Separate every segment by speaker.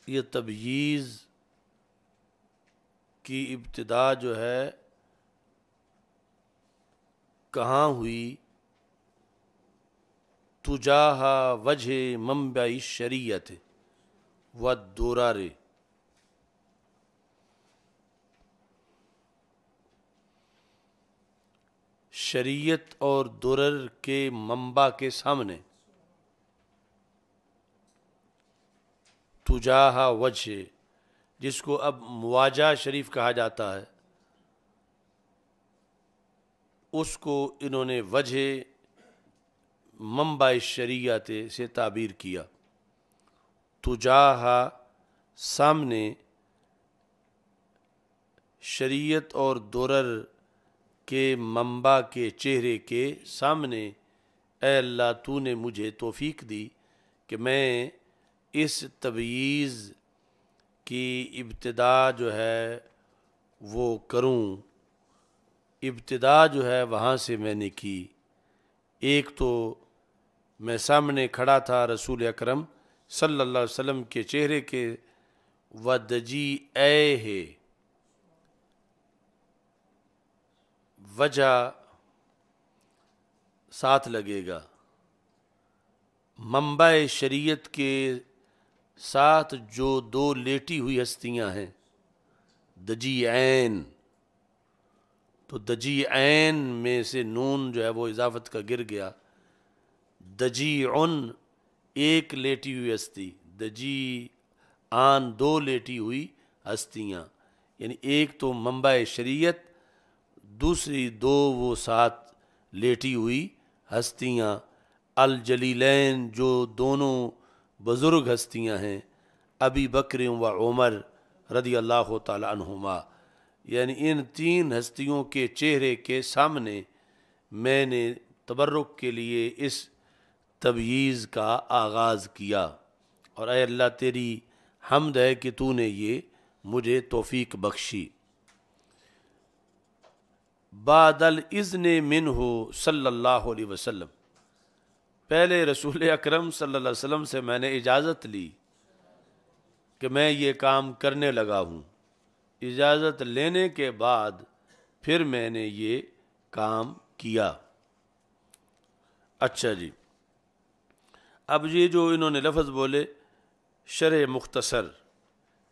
Speaker 1: یہ تبییض کی ابتدا جو ہے کہاں ہوئی؟ تجاہ وجہ منبع شریعت والدرر، شریعت اور درر کے منبع کے سامنے. تجاہ وجہ، جس کو اب مواجہ شریف کہا جاتا ہے، اس کو انہوں نے وجہ منبع شریعت سے تعبیر کیا. تجاہ سامنے، شریعت اور درر کے منبع کے چہرے کے سامنے. اے اللہ تو نے مجھے توفیق دی کہ میں اس تبییض کی ابتدا جو ہے وہ کروں. ابتدا جو ہے وہاں سے میں نے کی. ایک تو میں سامنے کھڑا تھا رسول اکرم صلی اللہ علیہ وسلم کے چہرے کے ودجی اے ہے، وجہ ساتھ لگے گا. منبع شریعت کے ساتھ جو دو لیٹی ہوئی ہستیاں ہیں، دجی عین، تو دجی عین میں سے نون جو ہے وہ اضافت کا گر گیا. دجی عن ایک لیٹی ہوئی ہستی، دجی آن دو لیٹی ہوئی ہستیاں، یعنی ایک تو منبع شریعت، دوسری دو وہ ساتھ لیٹی ہوئی ہستیاں. الجلیلین، جو دونوں بزرگ ہستیاں ہیں، ابی بکر و عمر رضی اللہ تعالی عنہما. یعنی ان تین ہستیوں کے چہرے کے سامنے میں نے تبرک کے لیے اس تبییض کا آغاز کیا. اور اے اللہ تیری حمد ہے کہ تو نے یہ مجھے توفیق بخشی. بعد الاذن منہ صلی اللہ علیہ وسلم، پہلے رسول اکرم صلی اللہ علیہ وسلم سے میں نے اجازت لی کہ میں یہ کام کرنے لگا ہوں. اجازت لینے کے بعد پھر میں نے یہ کام کیا. اچھا جی، اب یہ جو انہوں نے لفظ بولے شرح مختصر،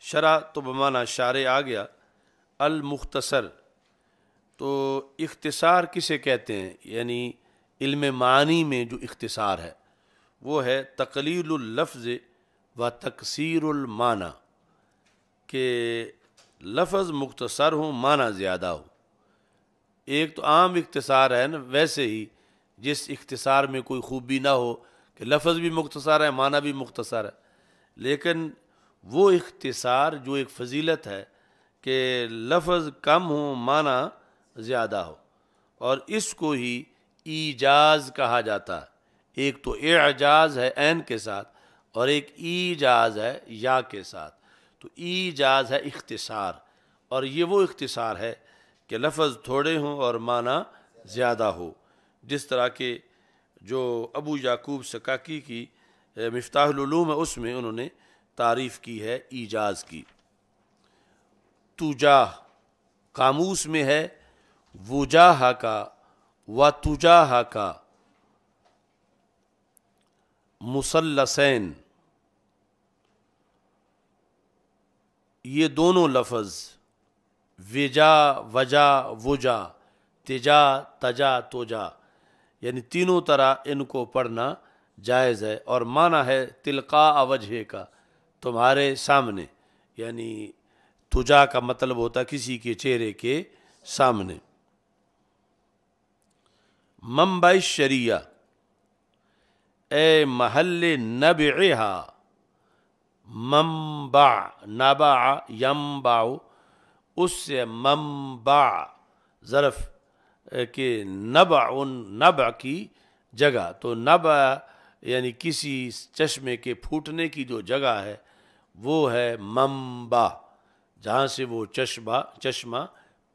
Speaker 1: شرح تو بمعنی شارح آ گیا، المختصر تو اختصار کسے کہتے ہیں؟ یعنی علم معانی میں جو اختصار ہے وہ ہے تقلیل اللفظ و تکثیر المعنی، کہ لفظ مختصر ہو معنی زیادہ ہو. ایک تو عام اختصار ہے نا، ویسے ہی جس اختصار میں کوئی خوبی نہ ہو کہ لفظ بھی مختصر ہے معنی بھی مختصر ہے، لیکن وہ اختصار جو ایک فضیلت ہے کہ لفظ کم ہو معنی زیادہ ہو، اور اس کو ہی ایجاز کہا جاتا ہے. ایک تو اعجاز ہے عین کے ساتھ اور ایک ایجاز ہے یا کے ساتھ. تو ایجاز ہے اختصار، اور یہ وہ اختصار ہے کہ لفظ تھوڑے ہوں اور معنی زیادہ ہو. جس طرح کہ جو ابو یعقوب سکاکی کی مفتاح العلوم ہے اس میں انہوں نے تعریف کی ہے ایجاز کی. تجاہ قاموس میں ہے وجاہ کا و تجاہ کا مثلثین، یہ دونوں لفظ وجا وجا وجا تجا تجا توجا، یعنی تینوں طرح ان کو پڑھنا جائز ہے. اور معنی ہے تلقاء وجہ کا، تمہارے سامنے، یعنی تجا کا مطلب ہوتا ہے کسی کے چہرے کے سامنے. منبع شریعہ، اے محل نبعہا، منبع نبع ینبع، اس سے منبع ظرف کہ نبع نبع کی جگہ، تو نبع یعنی کسی چشمے کے پھوٹنے کی جو جگہ ہے وہ ہے منبع، جہاں سے وہ چشمہ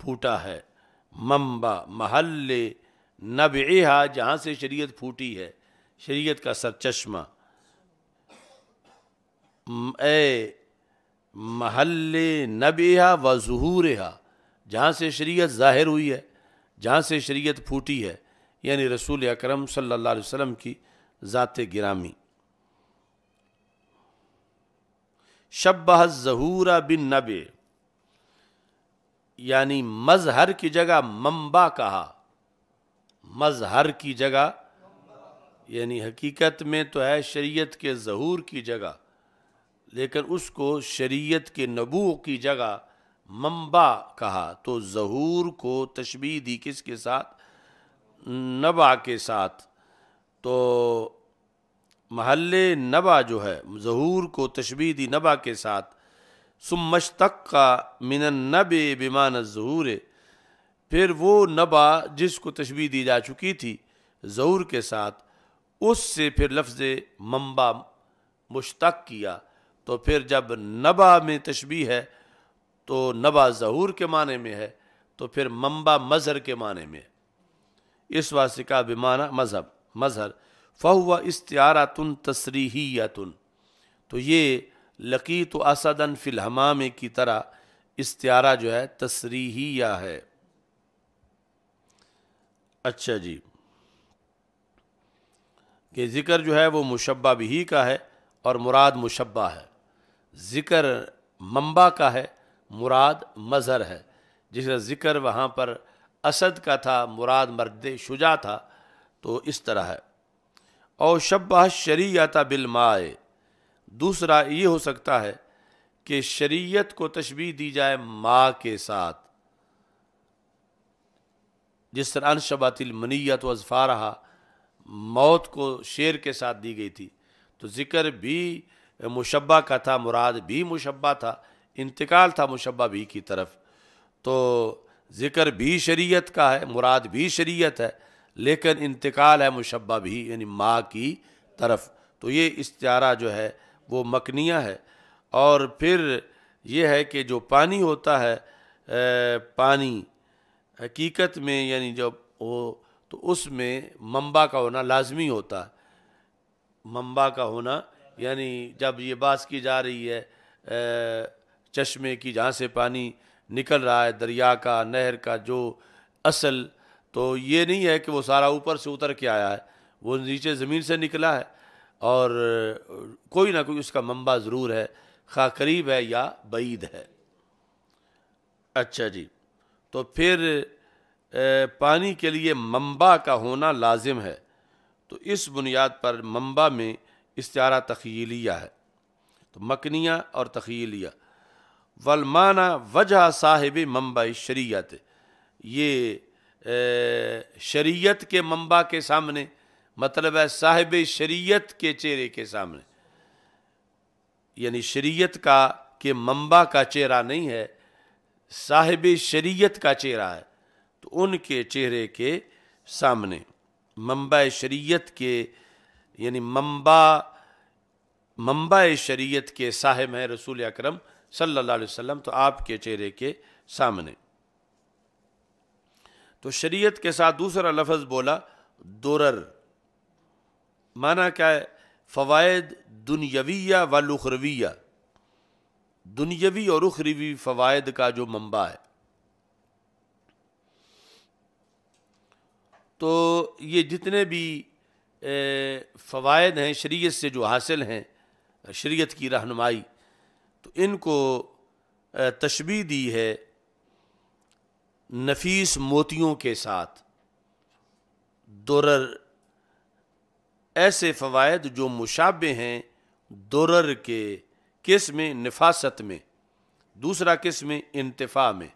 Speaker 1: پھوٹا ہے. منبع محل نبعہا، جہاں سے شریعت پھوٹی ہے، شریعت کا سرچشمہ. اے محل نبیہا و ظہورہا، جہاں سے شریعت ظاہر ہوئی ہے، جہاں سے شریعت پھوٹی ہے، یعنی رسول اکرم صلی اللہ علیہ وسلم کی ذات گرامی۔ شبہ الظہور بالنبی، یعنی مظہر کی جگہ منبع کہا، مظہر کی جگہ یعنی حقیقت میں تو ہے شریعت کے ظہور کی جگہ، لیکن اس کو شریعت کے نبوغ کی جگہ منبع کہا، تو ظہور کو تشبیہ دی کس کے ساتھ؟ نبع کے ساتھ۔ تو محل نبع جو ہے، ظہور کو تشبیہ دی نبع کے ساتھ۔ ثم اشتق من النبع بمعنی الظہور، پھر وہ نبع جس کو تشبیہ دی جا چکی تھی ظہور کے ساتھ، اس سے پھر لفظ منبع مشتق کیا، تو پھر جب نبع میں تشبیہ ہے تو نبع ظہور کے معنی میں ہے، تو پھر منبع مظہر کے معنی میں ہے، اس واسطے کا بمعنی مظہر۔ فَهُوَ اسْتِعَارَةٌ تَصْرِیحِیَّةٌ، تو یہ لقیت اسدًا فی الحمام کی طرح استعارہ جو ہے تصریحیہ ہے۔ اچھا جی، کہ ذکر جو ہے وہ مشبہ بھی کا ہے اور مراد مشبہ ہے، ذکر منبع کا ہے، مراد مظہر ہے، جس کا ذکر وہاں پر اسد کا تھا، مراد مرد شجاع تھا، تو اس طرح ہے۔ اور شبہ شریعت بالماء، دوسرا یہ ہو سکتا ہے کہ شریعت کو تشبیہ دی جائے ماء کے ساتھ، جس طرح انشبت المنیت واظفارہا، موت کو شیر کے ساتھ دی گئی تھی، تو ذکر بھی مشبہ کا تھا، مراد بھی مشبہ تھا، انتقال تھا مشبہ بھی کی طرف، تو ذکر بھی شریعت کا ہے، مراد بھی شریعت ہے، لیکن انتقال ہے مشبہ بھی یعنی ماء کی طرف، تو یہ استعارہ جو ہے وہ مکنیہ ہے۔ اور پھر یہ ہے کہ جو پانی ہوتا ہے، پانی حقیقت میں یعنی جب ہو تو اس میں منبع کا ہونا لازمی ہوتا ہے، منبع کا ہونا یعنی جب یہ بات کی جا رہی ہے چشمے کی جہاں سے پانی نکل رہا ہے، دریا کا، نہر کا، جو اصل تو یہ نہیں ہے کہ وہ سارا اوپر سے اتر کے آیا ہے، وہ نیچے زمین سے نکلا ہے، اور کوئی نہ کوئی اس کا منبع ضرور ہے، خواہ قریب ہے یا بعید ہے۔ اچھا جی، تو پھر پانی کے لیے منبع کا ہونا لازم ہے، تو اس بنیاد پر منبع میں استعارہ تخیلیہ ہے، تو مکنیہ اور تخیلیہ۔ والمعنی وجہ صاحب منبع شریعت، یہ شریعت کے منبع کے سامنے، مطلب ہے صاحب شریعت کے چہرے کے سامنے، یعنی شریعت کا کہ منبع کا چہرہ نہیں ہے، صاحب شریعت کا چہرہ ہے، تو ان کے چہرے کے سامنے منبع شریعت کے یعنی منبع شریعت کے صاحب ہیں رسول اکرم صلی اللہ علیہ وسلم، تو آپ کے چہرے کے سامنے۔ تو شریعت کے ساتھ دوسرا لفظ بولا درر، معنی کیا ہے؟ فوائد دنیویہ و اخرویہ، دنیوی اور اخروی فوائد کا جو منبع ہے، تو یہ جتنے بھی فوائد ہیں شریعت سے جو حاصل ہیں، شریعت کی رہنمائی، تو ان کو تشبیہ دی ہے نفیس موتیوں کے ساتھ، درر، ایسے فوائد جو مشابہ ہیں درر کے، کس میں؟ نفاست میں، دوسرا کس میں؟ انتفاع میں،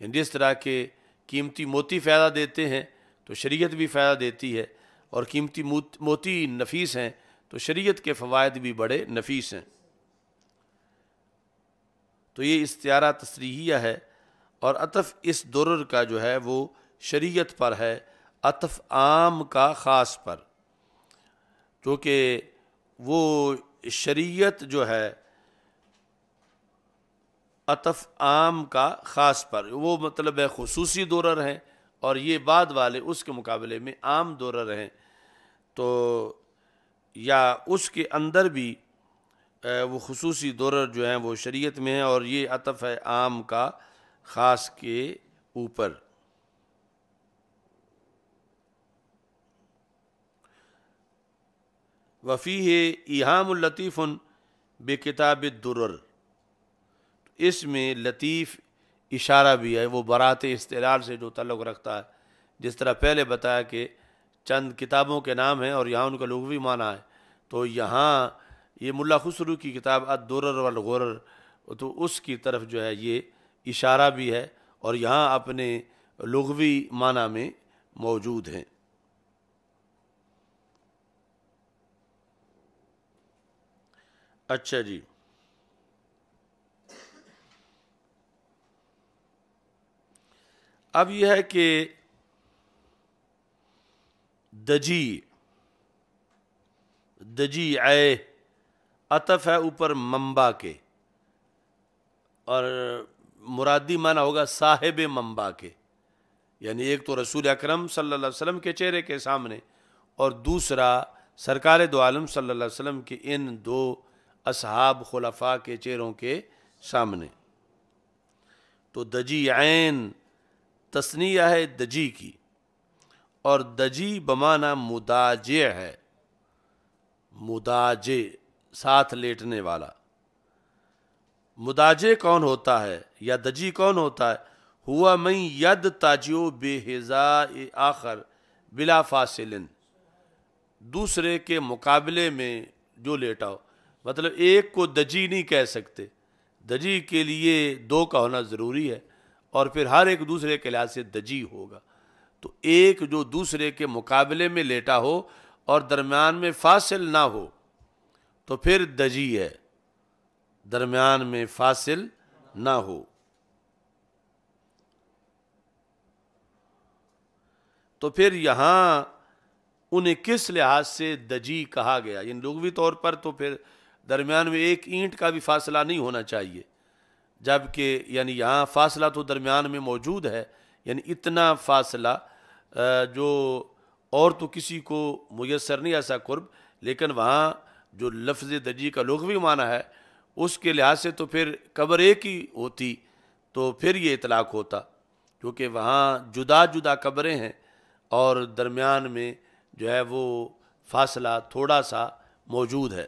Speaker 1: یعنی جس طرح کے قیمتی موتی فائدہ دیتے ہیں تو شریعت بھی فائدہ دیتی ہے، اور قیمتی موتی نفیس ہیں تو شریعت کے فوائد بھی بڑے نفیس ہیں۔ تو یہ استعارہ تصریحیہ ہے، اور عطف اس درر کا جو ہے وہ شریعت پر ہے، عطف عام کا خاص پر، کیونکہ وہ شریعت جو ہے عطف عام کا خاص پر، وہ مطلب ہے خصوصی درر ہیں، اور یہ بعد والے اس کے مقابلے میں عام درر ہیں، تو یا اس کے اندر بھی وہ خصوصی درر جو ہیں وہ شریعت میں ہیں، اور یہ عطف ہے عام کا خاص کے اوپر۔ وفیہ ایہام اللطیف بکتاب الدرر، اس میں لطیف اشارہ بھی ہے، وہ برات استعلال سے جو تعلق رکھتا ہے، جس طرح پہلے بتایا کہ چند کتابوں کے نام ہیں اور یہاں ان کا لغوی معنی ہے، تو یہاں یہ ملا خسرو کی کتاب الدرر والغرر، تو اس کی طرف جو ہے یہ اشارہ بھی ہے، اور یہاں اپنے لغوی معنی میں موجود ہیں۔ اچھا جی، اب یہ ہے کہ دجی اے عطف ہے اوپر منبع کے، اور مرادی معنی ہوگا صاحب منبع کے، یعنی ایک تو رسول اکرم صلی اللہ علیہ وسلم کے چہرے کے سامنے، اور دوسرا سرکار دو عالم صلی اللہ علیہ وسلم کے ان دو اصحاب خلفاء کے چہروں کے سامنے۔ تو دجی عین تثنیہ ہے دجی کی، اور دجی بمعنی مداجع ہے، مداجع ساتھ لیٹنے والا۔ مداجع کون ہوتا ہے یا دجی کون ہوتا ہے؟ ہوا من ید تاجیو بے حذاء آخر بلا فاصل، دوسرے کے مقابلے میں جو لیٹا ہو، مطلب ایک کو دجی نہیں کہہ سکتے، دجی کے لیے دو کا ہونا ضروری ہے، اور پھر ہر ایک دوسرے کے لحاظ سے دجی ہوگا۔ تو ایک جو دوسرے کے مقابلے میں لیٹا ہو اور درمیان میں فاصل نہ ہو تو پھر دجی ہے، درمیان میں فاصل نہ ہو۔ تو پھر یہاں انہیں کس لحاظ سے دجی کہا گیا؟ یعنی لغوی طور پر تو پھر درمیان میں ایک اینٹ کا بھی فاصلہ نہیں ہونا چاہیے، جبکہ یعنی یہاں فاصلہ تو درمیان میں موجود ہے، یعنی اتنا فاصلہ جو اور تو کسی کو میسر نہیں ایسا قرب، لیکن وہاں جو لفظ دجی کا لغوی معنی ہے اس کے لحاظ سے تو پھر قبر ایک ہی ہوتی تو پھر یہ اطلاق ہوتا، کیونکہ وہاں جدا جدا قبریں ہیں اور درمیان میں جو ہے وہ فاصلہ تھوڑا سا موجود ہے،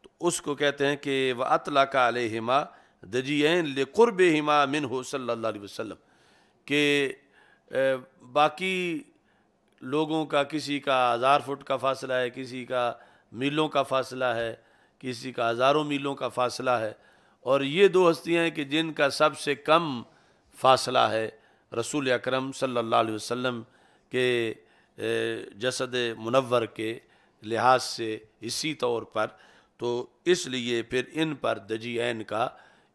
Speaker 1: تو اس کو کہتے ہیں کہ وَأَطْلَقَ عَلَيْهِمَا دَجِيَيْن لِقُرْبِهِمَا مِنْهُ صلی اللہ علیہ وسلم، کہ باقی لوگوں کا کسی کا 1000 فٹ کا فاصلہ ہے، کسی کا میلوں کا فاصلہ ہے، کسی کا ہزاروں میلوں کا فاصلہ ہے، اور یہ دو ہستیاں ہیں کہ جن کا سب سے کم فاصلہ ہے رسول اکرم صلی اللہ علیہ وسلم کے جسد منور کے لحاظ سے اسی طور پر، تو اس لیے پھر ان پر دجی عین کا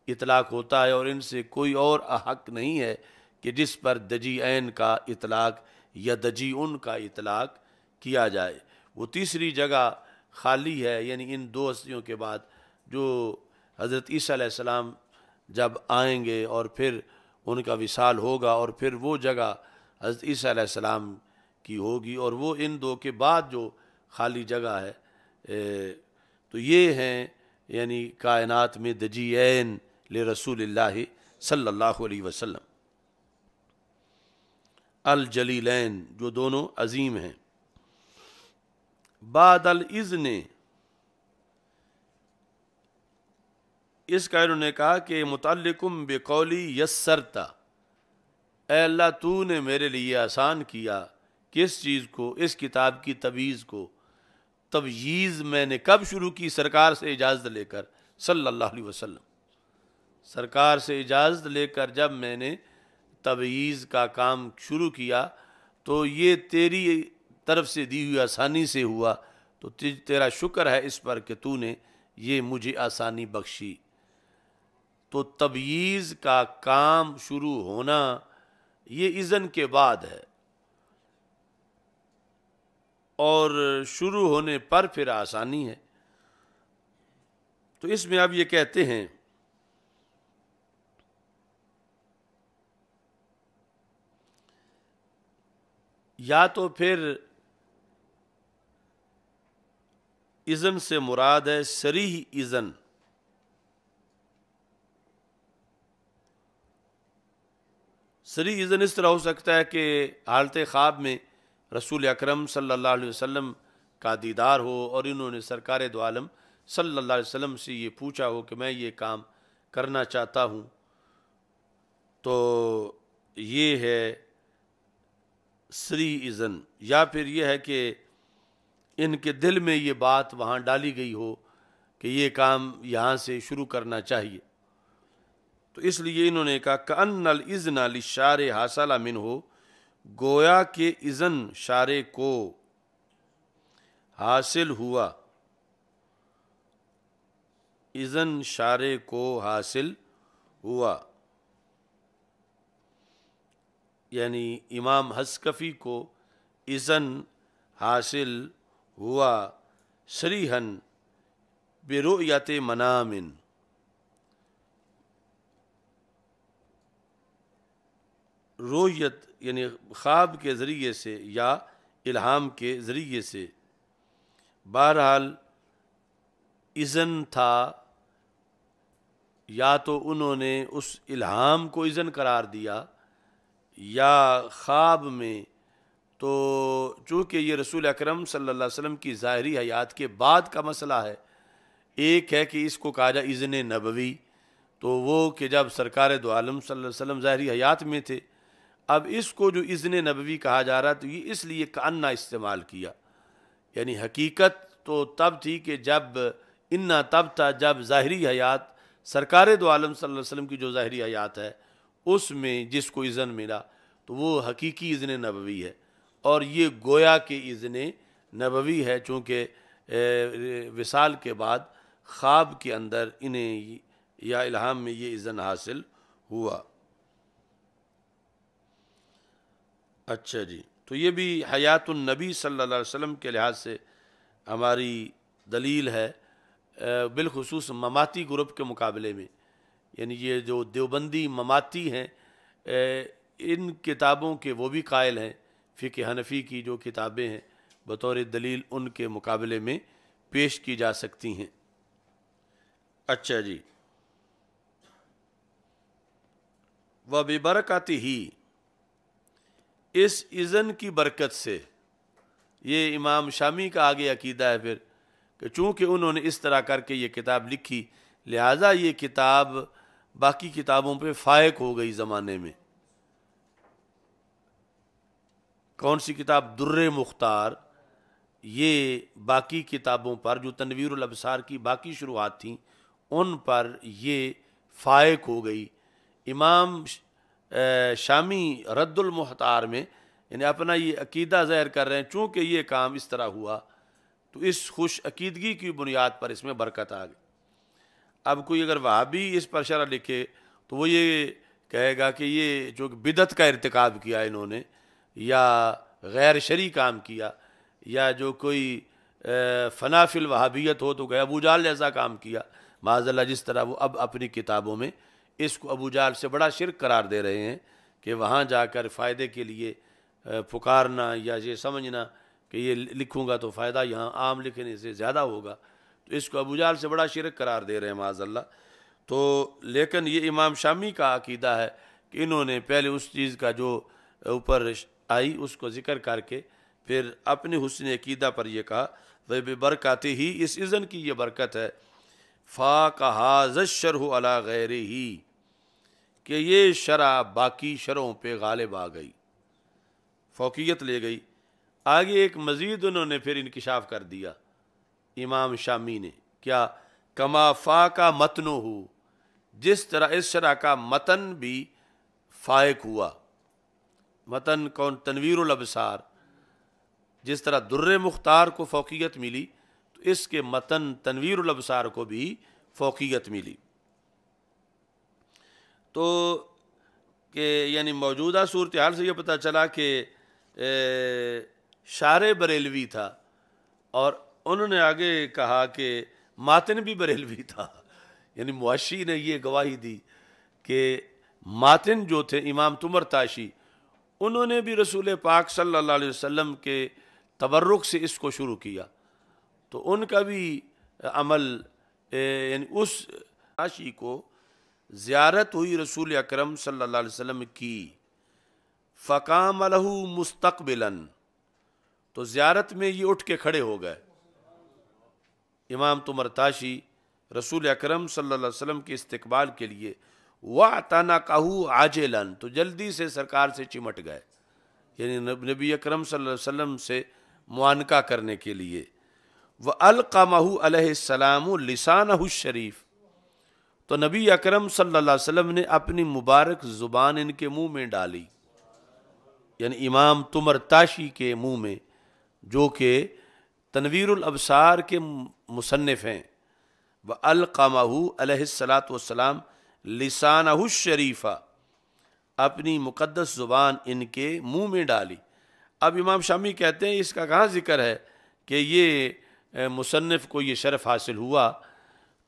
Speaker 1: اطلاق ہوتا ہے، اور ان سے کوئی اور احق نہیں ہے کہ جس پر دجی عین کا اطلاق یا دجی ان کا اطلاق کیا جائے۔ وہ تیسری جگہ خالی ہے، یعنی ان دو ہستیوں کے بعد جو حضرت عیسیٰ علیہ السلام جب آئیں گے اور پھر ان کا وصال ہوگا، اور پھر وہ جگہ حضرت عیسیٰ علیہ السلام کی ہوگی، اور وہ ان دو کے بعد جو خالی جگہ ہے، تو یہ ہیں یعنی کائنات میں دجی عین لرسول اللہ صلی اللہ علیہ وسلم، الجلیلین جو دونوں عظیم ہیں۔ بعد الاذن، اس کا انہوں نے کہا کہ متعلقم بقولی یسرتا، اے اللہ تو نے میرے لیے آسان کیا کس چیز کو؟ اس کتاب کی تبییض کو۔ تبییض میں نے کب شروع کی؟ سرکار سے اجازت لے کر صلی اللہ علیہ وسلم، سرکار سے اجازت لے کر جب میں نے تبییض کا کام شروع کیا تو یہ تیری طرف سے دی ہوئی آسانی سے ہوا، تو تیرا شکر ہے اس پر کہ تو نے یہ مجھے آسانی بخشی۔ تو تبییض کا کام شروع ہونا یہ اذن کے بعد ہے، اور شروع ہونے پر پھر آسانی ہے۔ تو اس میں اب یہ کہتے ہیں یا تو پھر اذن سے مراد ہے صریح اذن. صریح اذن اس طرح ہو سکتا ہے کہ حالت خواب میں رسول اکرم صلی اللہ علیہ وسلم کا دیدار ہو اور انہوں نے سرکار دو عالم صلی اللہ علیہ وسلم سے یہ پوچھا ہو کہ میں یہ کام کرنا چاہتا ہوں. تو یہ ہے صریح اذن. یا پھر یہ ہے کہ ان کے دل میں یہ بات وہاں ڈالی گئی ہو کہ یہ کام یہاں سے شروع کرنا چاہیے. تو اس لیے انہوں نے کہا کأن الاذن للشارع حاصل منہ، گویا کہ اذن شارع کو حاصل ہوا، اذن شارع کو حاصل ہوا. یعنی امام حسکفی کو اذن حاصل ہوا صریحاً برؤیت منام، رؤیت یعنی خواب کے ذریعے سے یا الہام کے ذریعے سے. بہرحال اذن تھا، یا تو انہوں نے اس الہام کو اذن قرار دیا یا خواب میں. تو چونکہ یہ رسول اکرم صلی اللہ علیہ وسلم کی ظاہری حیات کے بعد کا مسئلہ ہے، ایک ہے کہ اس کو کہا جائے اذن نبوی، تو وہ کہ جب سرکار دو عالم صلی اللہ علیہ وسلم ظاہری حیات میں تھے. اب اس کو جو اذن نبوی کہا جا رہا تو یہ اس لیے کأنہ استعمال کیا، یعنی حقیقت تو تب تھی کہ جب انا تب تھا جب ظاہری حیات سرکار دو عالم صلی اللہ علیہ وسلم کی جو ظاہری حیات ہے اس میں جس کو اذن ملا تو وہ حقیقی اذن نبوی ہے، اور یہ گویا کہ اذن نبوی ہے چونکہ وصال کے بعد خواب کے اندر انہیں یا الہام میں یہ اذن حاصل ہوا. اچھا جی، تو یہ بھی حیات النبی صلی اللہ علیہ وسلم کے لحاظ سے ہماری دلیل ہے، بالخصوص مماتی گروپ کے مقابلے میں. یعنی یہ جو دیوبندی مماتی ہیں ان کتابوں کے وہ بھی قائل ہیں، فقہ حنفی کی جو کتابیں ہیں بطور دلیل ان کے مقابلے میں پیش کی جا سکتی ہیں. اچھا جی، وَبِبَرَكَتِهِ، اس اذن کی برکت سے. یہ امام شامی کا آگے عقیدہ ہے پھر کہ چونکہ انہوں نے اس طرح کر کے یہ کتاب لکھی لہٰذا یہ کتاب باقی کتابوں پہ فائق ہو گئی زمانے میں. کون سی کتاب؟ در مختار. یہ باقی کتابوں پر جو تنویر الابصار کی باقی شروحات تھیں ان پر یہ فائق ہو گئی. امام شامی رد المحتار میں یعنی اپنا یہ عقیدہ ظاہر کر رہے ہیں چونکہ یہ کام اس طرح ہوا تو اس خوش عقیدگی کی بنیاد پر اس میں برکت آ گئی. اب کوئی اگر وہابی اس پر شرح لکھے تو وہ یہ کہے گا کہ یہ جو بدعت کا ارتکاب کیا انہوں نے یا غیر شرعی کام کیا، یا جو کوئی فنا فی الوہابیت ہو تو کہ ابو جہل جیسا کام کیا معاذ اللہ، جس طرح وہ اب اپنی کتابوں میں اس کو ابو جہل سے بڑا شرک قرار دے رہے ہیں کہ وہاں جا کر فائدے کے لیے پکارنا یا یہ سمجھنا کہ یہ لکھوں گا تو فائدہ یہاں عام لکھنے سے زیادہ ہوگا، تو اس کو ابو جہل سے بڑا شرک قرار دے رہے ہیں معاذ اللہ. تو لیکن یہ امام شامی کا عقیدہ ہے کہ انہوں نے پہلے اس چیز کا جو اوپر آئی اس کو ذکر کر کے پھر اپنے حسن عقیدہ پر یہ کہا وَبِبَرَكَتِهِ، اس اذن کی یہ برکت ہے. فَاقَ هَذَا الشَّرْعُ عَلَى غَيْرِهِ، کہ یہ شرع باقی شرعوں پہ غالب آ گئی، فوقیت لے گئی. آگے ایک مزید انہوں نے پھر انکشاف کر دیا امام شامی نے، کیا؟ کما فاق متنہ، جس طرح اس شرع کا متن بھی فائق ہوا. متن کون؟ تنویر الابصار. جس طرح در مختار کو فوقیت ملی تو اس کے متن تنویر الابصار کو بھی فوقیت ملی. تو کہ یعنی موجودہ صورتحال سے یہ پتہ چلا کہ شارع بریلوی تھا، اور انہوں نے آگے کہا کہ ماتن بھی بریلوی تھا. یعنی مواشی نے یہ گواہی دی کہ ماتن جو تھے امام تمرتاشی انہوں نے بھی رسول پاک صلی اللہ علیہ وسلم کے تبرک سے اس کو شروع کیا، تو ان کا بھی عمل یعنی اس عاشی کو زیارت ہوئی رسول اکرم صلی اللہ علیہ وسلم کی، فقام لہ مستقبلاً، تو زیارت میں یہ اٹھ کے کھڑے ہو گئے، امام تمرتاشی رسول اکرم صلی اللہ علیہ وسلم کے استقبال کے لیے، وَاعْتَنَقَهُ عَاجِلًا، تو جلدی سے سرکار سے چمٹ گئے، یعنی نبی اکرم صلی اللہ علیہ وسلم سے معانقہ کرنے کے لیے۔ وَأَلْقَمَهُ علیہ السلام لسانہ الشریف، تو نبی اکرم صلی اللہ علیہ وسلم نے اپنی مبارک زبان ان کے منہ میں ڈالی، یعنی امام تمرتاشی کے منہ میں، جو کہ تنویر الابصار کے مصنف ہیں۔ وَأَلْقَمَهُ علیہ الصلاۃ والسلام لسانہ الشریفہ، اپنی مقدس زبان ان کے منہ میں ڈالی۔ اب امام شامی کہتے ہیں اس کا کہاں ذکر ہے کہ یہ مصنف کو یہ شرف حاصل ہوا؟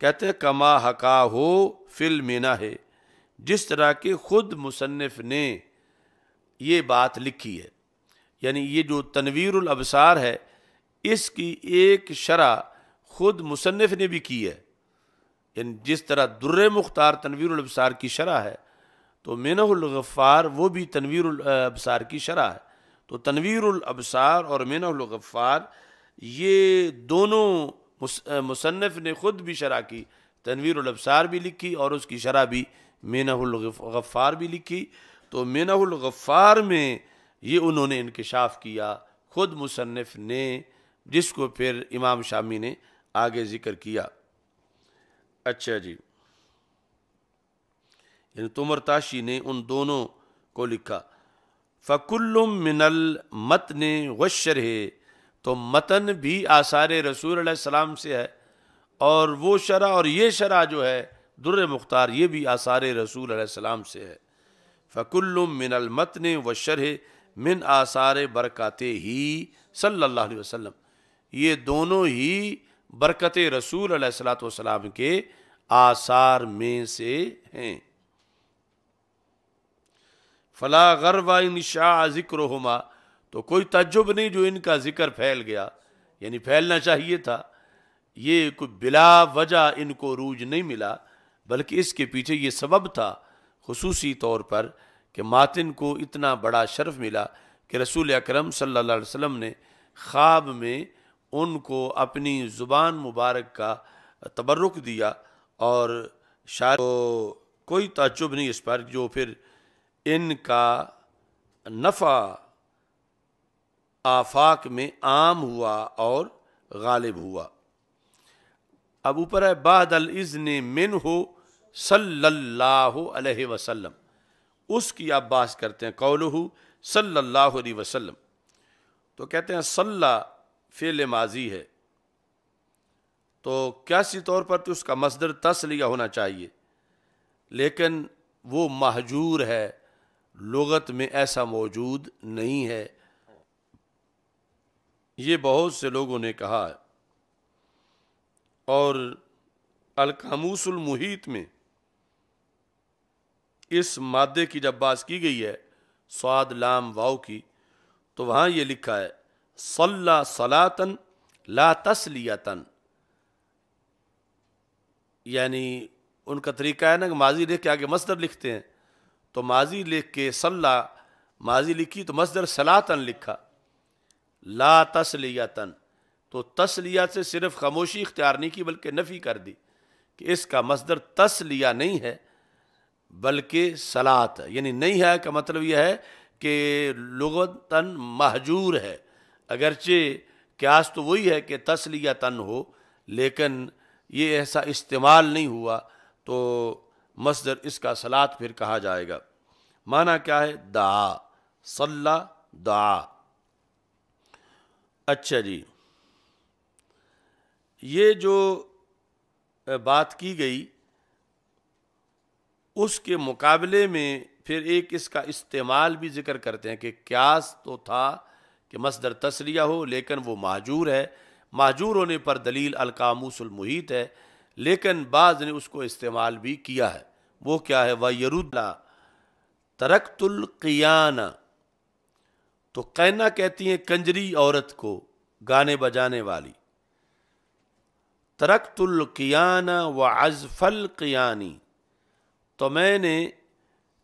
Speaker 1: کہتے ہیں کما حکا ہو فی المنح، جس طرح کہ خود مصنف نے یہ بات لکھی ہے، یعنی یہ جو تنویر الابصار ہے اس کی ایک شرح خود مصنف نے بھی کی ہے، یعنی جس طرح در مختار تنویر الابصار کی شرح ہے تو منح الغفار وہ بھی تنویر الابصار کی شرح ہے۔ تو تنویر الابصار اور منح الغفار یہ دونوں مصنف نے خود بھی شرح کی، تنویر الابصار بھی لکھی اور اس کی شرح بھی منح الغفار بھی لکھی۔ تو منح الغفار میں یہ انہوں نے انکشاف کیا خود مصنف نے، جس کو پھر امام شامی نے آگے ذکر کیا۔ اچھا جی، یعنی تمرتاشی نے ان دونوں کو لکھا۔ فَكُلٌّ مِّنَ الْمَتْنِ وَالشَّرْحِ، تو متن بھی آثار رسول علیہ السلام سے ہے، اور وہ شرح اور یہ شرح جو ہے در مختار یہ بھی آثار رسول علیہ السلام سے ہے۔ فَكُلٌّ مِّنَ الْمَتْنِ وَالشَّرْحِ من آثار برکاتہ صلی اللہ علیہ وسلم، یہ دونوں ہی برکت رسول علیہ الصلوۃ والسلام کے آثار میں سے ہیں۔ فلا غرو ان شاء ذکرہما، تو کوئی تعجب نہیں جو ان کا ذکر پھیل گیا، یعنی پھیلنا چاہیے تھا، یہ کوئی بلا وجہ ان کو عروج نہیں ملا، بلکہ اس کے پیچھے یہ سبب تھا خصوصی طور پر کہ ماتن کو اتنا بڑا شرف ملا کہ رسول اکرم صلی اللہ علیہ وسلم نے خواب میں ان کو اپنی زبان مبارک کا تبرک دیا، اور شاید کوئی تعجب نہیں اس پر، جو پھر ان کا نفع آفاق میں عام ہوا اور غالب ہوا۔ اب اوپر ہے بعد الاذن منہ صلی اللہ علیہ وسلم، اس کی آپ بات کرتے ہیں قولہ صلی اللہ علیہ وسلم، تو کہتے ہیں صلی فعل ماضی ہے، تو قیاسی طور پر تو اس کا مصدر تسلیہ ہونا چاہیے، لیکن وہ مہجور ہے، لغت میں ایسا موجود نہیں ہے، یہ بہت سے لوگوں نے کہا ہے، اور القاموس المحیط میں اس مادے کی جب بات کی گئی ہے صاد لام واو کی، تو وہاں یہ لکھا ہے صلی صلاۃً لا تسلیۃً، یعنی ان کا طریقہ ہے نا کہ ماضی لکھ کے آگے مصدر لکھتے ہیں، تو ماضی لکھ کے صلی ماضی لکھی تو مصدر صلاۃً لکھا، لا تسلیۃً، تو تسلیہ سے صرف خاموشی اختیار نہیں کی بلکہ نفی کر دی کہ اس کا مصدر تسلیہ نہیں ہے بلکہ صلاۃ، یعنی نہیں ہے کا مطلب یہ ہے کہ لغتاً مہجور ہے، اگرچہ قیاس تو وہی ہے کہ تسلیۃً ہو، لیکن یہ ایسا استعمال نہیں ہوا تو مصدر اس کا صلاۃ پھر کہا جائے گا۔ معنی کیا ہے؟ دعا، صلی دعا۔ اچھا جی، یہ جو بات کی گئی اس کے مقابلے میں پھر ایک اس کا استعمال بھی ذکر کرتے ہیں کہ قیاس تو تھا کہ مصدر تسلیہ ہو، لیکن وہ مہجور ہے، مہجور ہونے پر دلیل القاموس المحیط ہے، لیکن بعض نے اس کو استعمال بھی کیا ہے۔ وہ کیا ہے؟ وَيَرُدَّ تَرَكْتُ الْقِيَانَ، تو قینا کہتی ہیں کنجری عورت کو، گانے بجانے والی، ترکت القیان و عزف القیانی، تو میں نے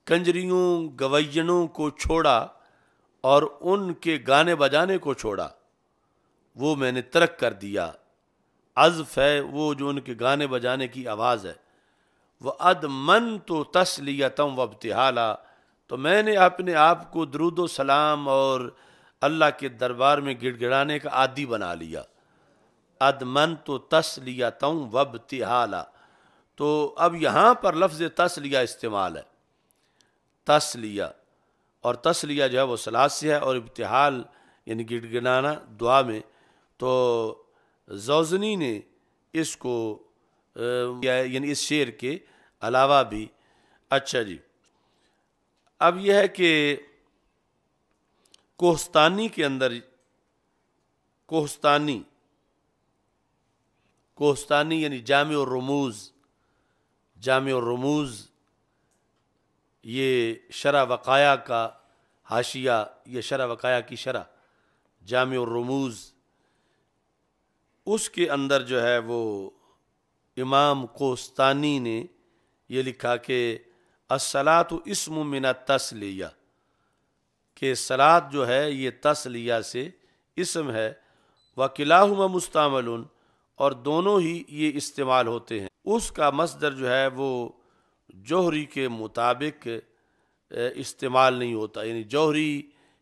Speaker 1: کنجریوں گوینوں کو چھوڑا اور ان کے گانے بجانے کو چھوڑا، وہ میں نے ترک کر دیا۔ عزف ہے وہ جو ان کے گانے بجانے کی آواز ہے۔ وَأَدْمَنْتُ تَسْلِيَةً وَابْتِهَالًا، تو میں نے اپنے آپ کو درود و سلام اور اللہ کے دربار میں گڑ گڑانے کا عادی بنا لیا۔ أَدْمَنْتُ تَسْلِيَةً وَابْتِهَالًا، تو اب یہاں پر لفظ تسلیہ استعمال ہے، تسلیہ، اور تسلیہ جو ہے وہ صلات سے ہے، اور ابتحال یعنی گڑ گڑانا دعا میں۔ تو زوزنی نے اس کو یعنی اس شعر کے علاوہ بھی۔ اچھا جی، اب یہ ہے کہ کوہستانی کے اندر، کوہستانی یعنی جامع الرموز، جامع الرموز یہ شرح وقایہ کا حاشیہ، یہ شرح وقایہ کی شرح جامع الرموز، اس کے اندر جو ہے وہ امام کوہستانی نے یہ لکھا کہ الصلاۃ اسم من التسلیہ، کہ صلاۃ جو ہے یہ تسلیہ سے اسم ہے، وکلاہما مستعمل، اور دونوں ہی یہ استعمال ہوتے ہیں۔ اس کا مصدر جو ہے وہ جوہری کے مطابق استعمال نہیں ہوتا، یعنی جوہری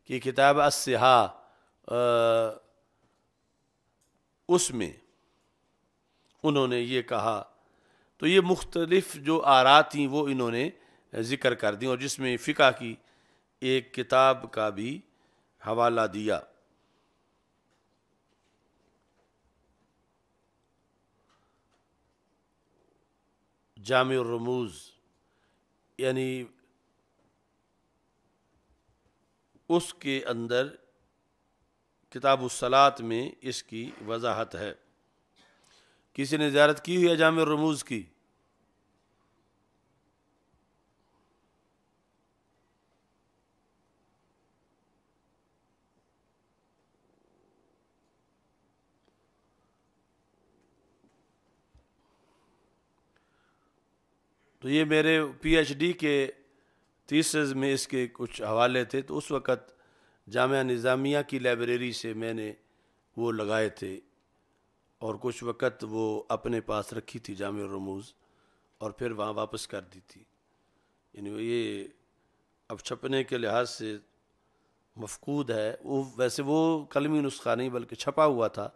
Speaker 1: کی کتاب الصحاح اس میں انہوں نے یہ کہا، تو یہ مختلف جو آراء تھیں وہ انہوں نے ذکر کر دیں، اور جس میں فقہ کی ایک کتاب کا بھی حوالہ دیا۔ جامع الرموز یعنی اس کے اندر کتاب الصلاۃ میں اس کی وضاحت ہے۔ کسی نے زیارت کی ہوئی ہے جامع الرموز کی؟ تو یہ میرے پی ایچ ڈی کے تھیسز میں اس کے کچھ حوالے تھے، تو اس وقت جامعہ نظامیہ کی لائبریری سے میں نے وہ لگائے تھے، اور کچھ وقت وہ اپنے پاس رکھی تھی جامع الرموز، اور پھر وہاں واپس کر دی تھی۔ یعنی یہ اب چھپنے کے لحاظ سے مفقود ہے، وہ ویسے وہ قلمی نسخہ نہیں بلکہ چھپا ہوا تھا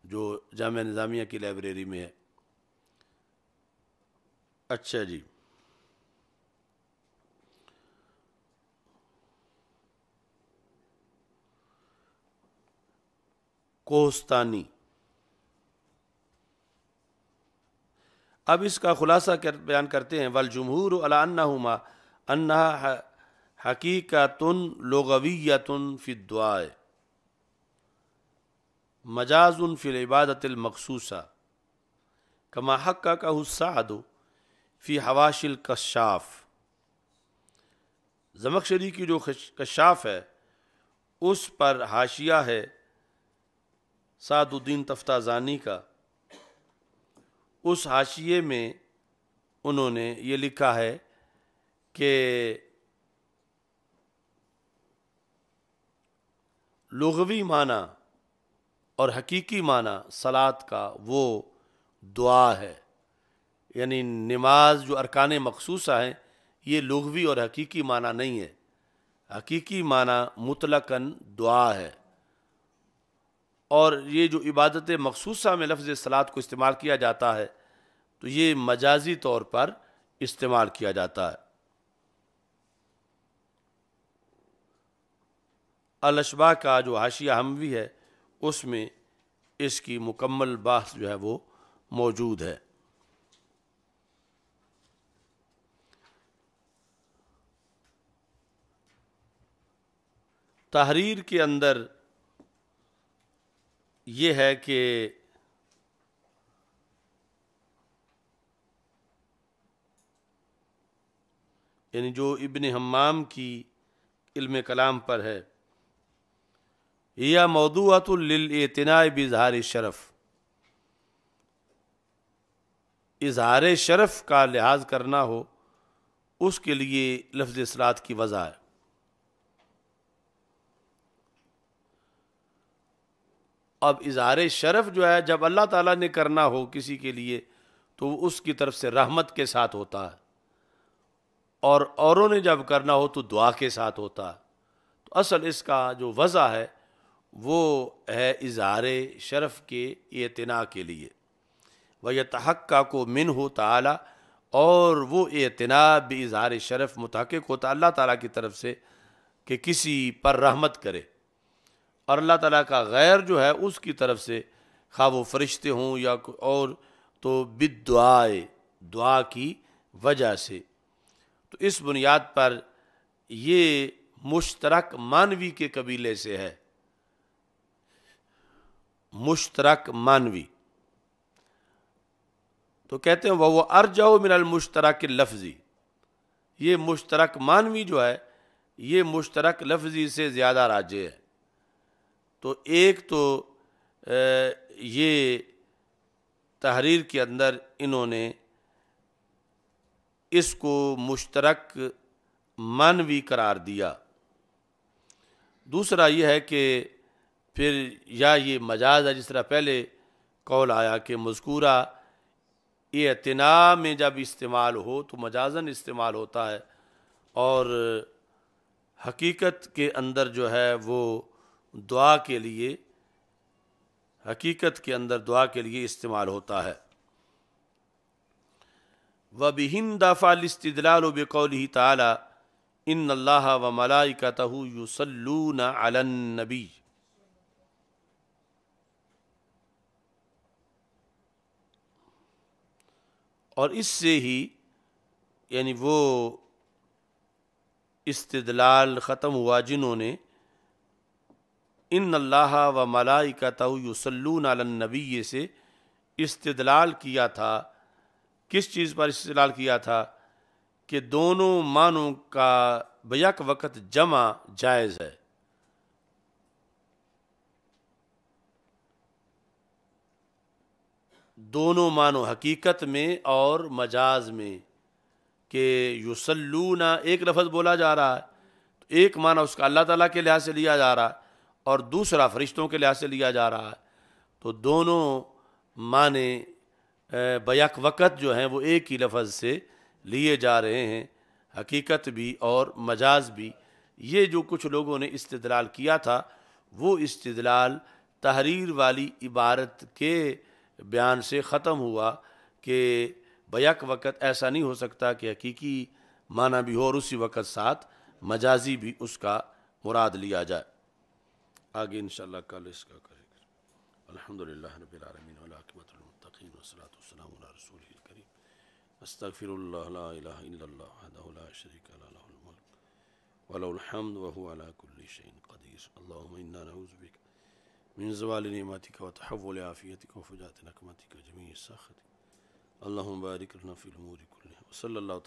Speaker 1: جو جامعہ نظامیہ کی لائبریری میں ہے۔ اچھا جی، کوہستانی، اب اس کا خلاصہ بیان کرتے ہیں۔ والجمہور علی انہما انہا حقیقۃ لغویۃ فی الدعاء مجاز فی العبادۃ المخصوصہ کما حققہ السعد فی حواشی الکشاف۔ زمخشری کی جو کشاف ہے اس پر حاشیہ ہے سعد الدین تفتازانی کا، اس حاشیے میں انہوں نے یہ لکھا ہے کہ لغوی معنی اور حقیقی معنی صلاۃ کا وہ دعا ہے، یعنی نماز جو ارکان مخصوصہ ہیں یہ لغوی اور حقیقی معنی نہیں ہے، حقیقی معنی مطلقاً دعا ہے، اور یہ جو عبادت مخصوصہ میں لفظ صلاۃ کو استعمال کیا جاتا ہے تو یہ مجازی طور پر استعمال کیا جاتا ہے۔ الاشباح کا جو حاشیہ حموی ہے اس میں اس کی مکمل بحث جو ہے وہ موجود ہے۔ تحریر کے اندر یہ ہے کہ یعنی جو ابن حمام کی علم کلام پر ہے، یا موضوعۃ للاعتناء باظہار الشرف، اظہار شرف کا لحاظ کرنا ہو اس کے لیے لفظ اصلاۃ کی وضع ہے۔ اب اظہار شرف جو ہے جب اللہ تعالیٰ نے کرنا ہو کسی کے لیے تو وہ اس کی طرف سے رحمت کے ساتھ ہوتا ہے، اور اوروں نے جب کرنا ہو تو دعا کے ساتھ ہوتا ہے۔ تو اصل اس کا جو وضع ہے وہ ہے اظہار شرف کے اعتناء کے لیے، وَيَتَحَقَّقُ مِنْهُ تعالیٰ، اور وہ اعتناء بِاظہار شرف متحقق ہوتا اللہ تعالیٰ کی طرف سے کہ کسی پر رحمت کرے، اور اللہ تعالیٰ کا غیر جو ہے اس کی طرف سے خواہ وہ فرشتے ہوں یا اور تو بالدعائے، دعا کی وجہ سے۔ تو اس بنیاد پر یہ مشترک مانوی کے قبیلے سے ہے، مشترک مانوی۔ تو کہتے ہیں وہ ارجع من المشترک لفظی، یہ مشترک مانوی جو ہے یہ مشترک لفظی سے زیادہ راجح ہے۔ تو ایک تو یہ تحریر کے اندر انہوں نے اس کو مشترک مانوی قرار دیا، دوسرا یہ ہے کہ پھر یا یہ مجاز ہے، جس طرح پہلے قول آیا کہ مذکورہ اعتناء میں جب استعمال ہو تو مجازن استعمال ہوتا ہے، اور حقیقت کے اندر جو ہے وہ دعا کے لیے، حقیقت کے اندر دعا کے لیے استعمال ہوتا ہے۔ وَبِهِ انْدَفَعَ الِاسْتِدْلَالُ بِقَوْلِهِ تَعَالَى إِنَّ اللَّهَ وَمَلَائِكَتَهُ يُصَلُّونَ عَلَى النَّبِيِّ، اور اس سے ہی یعنی وہ استدلال ختم ہوا جنہوں نے ان اللہ و ملائکتہ یصلون علی النبی سے استدلال کیا تھا۔ کس چیز پر استدلال کیا تھا؟ کہ دونوں معنوں کا بیک وقت جمع جائز ہے۔ دونوں معنوں حقیقت میں اور مجاز میں، کہ یصلون ایک لفظ بولا جا رہا ہے تو ایک معنی اس کا اللہ تعالیٰ کے لحاظ سے لیا جا رہا ہے اور دوسرا فرشتوں کے لحاظ سے لیا جا رہا ہے، تو دونوں معنی بیک وقت جو ہیں وہ ایک ہی لفظ سے لیے جا رہے ہیں، حقیقت بھی اور مجاز بھی۔ یہ جو کچھ لوگوں نے استدلال کیا تھا وہ استدلال تحریر والی عبارت کے بیان سے ختم ہوا کہ بیک وقت ایسا نہیں ہو سکتا کہ حقیقی معنی بھی ہو اور اسی وقت ساتھ مجازی بھی اس کا مراد لیا جائے۔ آگے انشاءاللہ کل اس کا کریں گے۔ الحمدللہ رب العالمین والعاقبۃ للمتقین والصلاۃ والسلام علی رسولہ الکریم۔ استغفر اللہ لا الہ الا اللہ وحدہ لا شریک لہ لہ الملک ولہ الحمد وہو علی کل شیء قدیر۔ اللہم انا نعوذ بک من زوال نعمتک وتحول عافیتک وفجاءۃ نقمتک وجمیع سخطک۔ اللہم بارک لنا فی الامور کلها وصلی اللہ